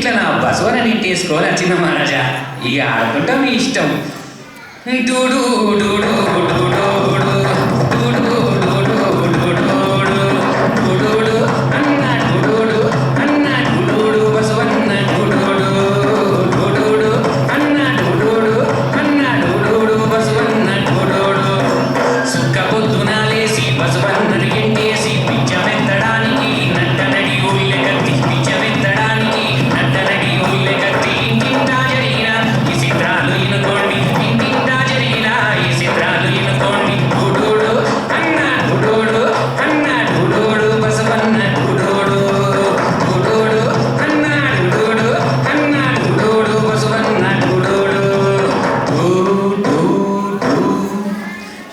ఇట్లా నా బసవన నెట్టేసుకొని వచ్చిన మహారాజా ఇక ఆడుకుంటా మీ ఇష్టం. డూడు డూడు డూడు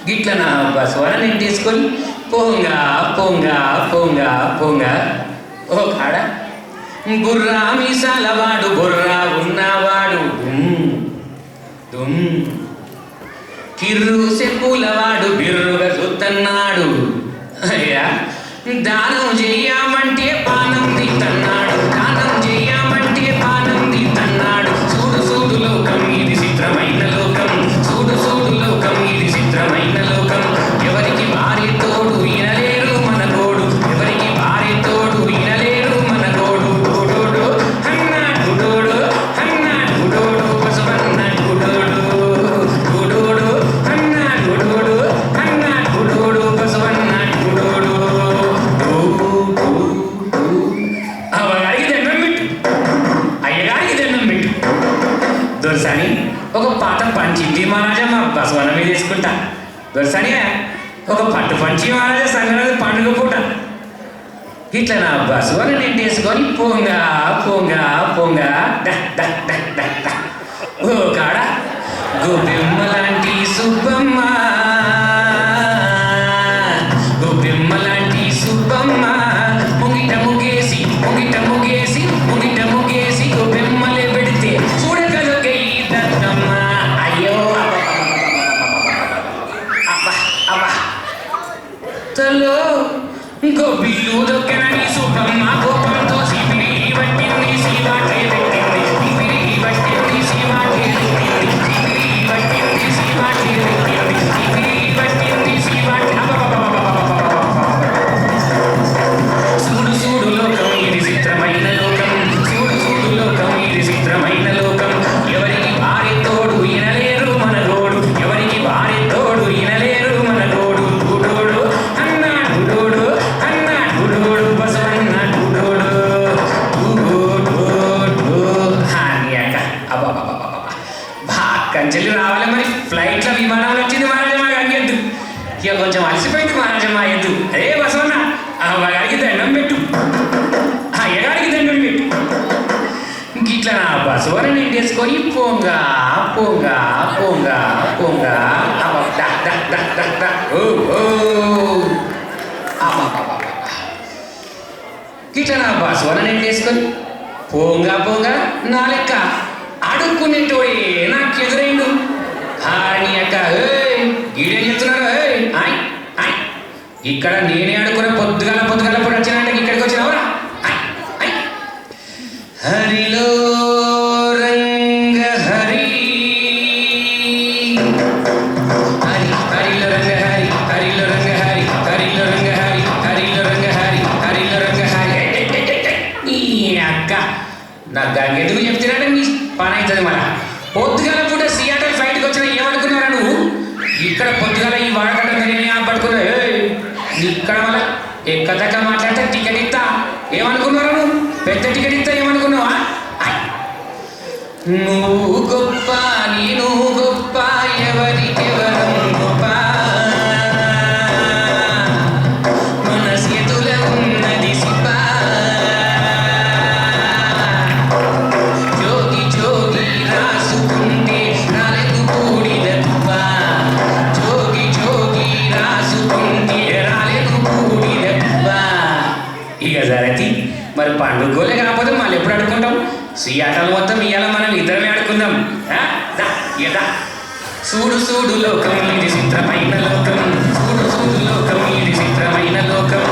గిట్ల నా బసవన నెట్టేసుకొని పోంగా పోంగా పోంగా పోంగా ఓ కాడ బుర్రా మీసాలవాడు బుర్రా ఉన్నవాడు దుమ్ కిర్రు చెప్పులవాడు బిర్రుగా చూస్తున్నాడు. అయ్యా దానం చెయ్యమంటే పానం తిట్టన్నాడు, దానం చెయ్యమంటే పానం తిట్టన్నాడు. చూడు చూడు లోకం ఇది చిత్రమైన లోకం, చూడు చూడు లోకం ఇది చిత్రమైన లోకం. ఎవరికి భార్య తోడు ఇనలేరు మన గోడు, ఎవరికి భార్య తోడు ఇనలేరు మన గోడు. గుడోడు అన్నా గుడోడు అన్నా గుడోడు బసవన్న గుడోడు, గుడోడు అన్నా గుడోడు అన్నా గుడోడు బసవన్న గుడోడు. అవగారికి దండం పెట్టు, అయ్యగారికి దండం పెట్టు. దొరసాని ఒక పాత పంచింది మహారాజా మా బసవన్న మీద వేసుకుంటా. దొరసాని ఒక పట్టు పంచి మహారాజా సంగతి పండుగ పూట. ఇట్లా నా బసవన్న నెట్టేసుకొని పోంగా పోంగా పోంగా ఓ కాడ గోపిమ్మ లాంటి సుబ్బమ్మ, గోపిమ్మ లాంటి సుబ్బమ్మ ముంగిట ముగేసి ముంగిట ముగేసి ముంగిట ముగేసి గోపిమ్మలే పెడితే చూడగలొకే ఈ దత్తమ్మ. అయ్యో అబ్బా అబ్బా తలో గోపిల్లు దొక్కనని సుబ్బమ్మ కోపంతో సిపిరి పట్టింది సీవాటే పెట్టింది, సిపిరి పట్టింది సీవాటే పెట్టింది, సిపిరి పట్టింది సీవాటే పెట్టింది, సిపిరి పట్టింది సీవాటే. చూడు చూడు లోకం ఇది చిత్రమైన లోకం, చూడు చూడు లోకం ఇది చిత్రమైన లోకం. ఎవరికి భార్య తోడు ఇనలేరు మన గోడు, ఎవరికి భార్య తోడు ఇనలేరు మన గోడు. గుడోడు అన్నా గుడోడు అన్నా గుడోడు బసవన్న గుడోడు హానియాక. అబ్బాబాబా కంచెలు రావాలి మరి. ఫ్లైట్లో విమానాలు వచ్చింది మహారాజా మా ఎద్దు, ఇక కొంచెం అలసిపోయింది మహారాజా మా ఎద్దు. అదే బసవన్న అమ్మగారికి దండం పెట్టు, అయ్యగారికి దండం పెట్టు. గిట్లా నా బసవన నెట్టేసుకొని పోంగా పోంగా పోంగా పోంగా గిట్లా నా బసవన నెట్టేసుకొని పోంగా పోంగా నా లెక్క అడుక్కునేటోడే నాకు ఎదురైండు. హాని అక్క గీడేం చెప్తున్నాడు? ఇక్కడ నేనే అడుకున్న పొద్దుగాల పొద్దుగాల ఇప్పుడు వచ్చినట్టు ఇక్కడికి వచ్చినావురా. హరిలో రంగ హరి హరి హరిలో రంగ హరి హరిలో రంగ హరి హరిలో రంగ హరి హరిలో రంగ హరి హరిలో రంగ హరి. ఈ అక్క నా గంగెందుకు చెప్తున్నాడు నీ పని అవుతుంది. మన పొద్దుగాల పూట సియాటర్ ఫ్లైట్కి వచ్చిన ఏమనుకున్నారా నువ్వు? ఇక్కడ పొద్దుగాల ఈ వాడకట్ట నేనే పట్టుకున్నా. ఇక్కడ మళ్ళా ఎక్కదక్క మాట్లాడితే టికెట్ ఇస్తా ఏమనుకున్నారా నువ్వు? పెద్ద టికెట్ ఇస్తా ఏమనుకున్నావా? నువ్వు గొప్ప నేను గొప్ప ఎవరికెవరం గొప్ప, మన చేతుల ఉన్నది సిప్ప. జోగి జోగి రాసుకుంటే రాలేదు పూడిద తుప్ప, జోగి జోగి రాసుకుంటే రాలేదు పూడిద తుప్ప. ఇక జరతి మరి పండుగోలే కాకపోతే మళ్ళీ ఎప్పుడు అడుకుంటాం? సియాటలు మొత్తం ఇవాళ మనం ఇద్దరమే ఆడుకుందాం. చూడు చూడు లోకం ఇది చిత్రమైన లోకం, చూడు చూడు లోకం ఇది చిత్రమైన లోకం.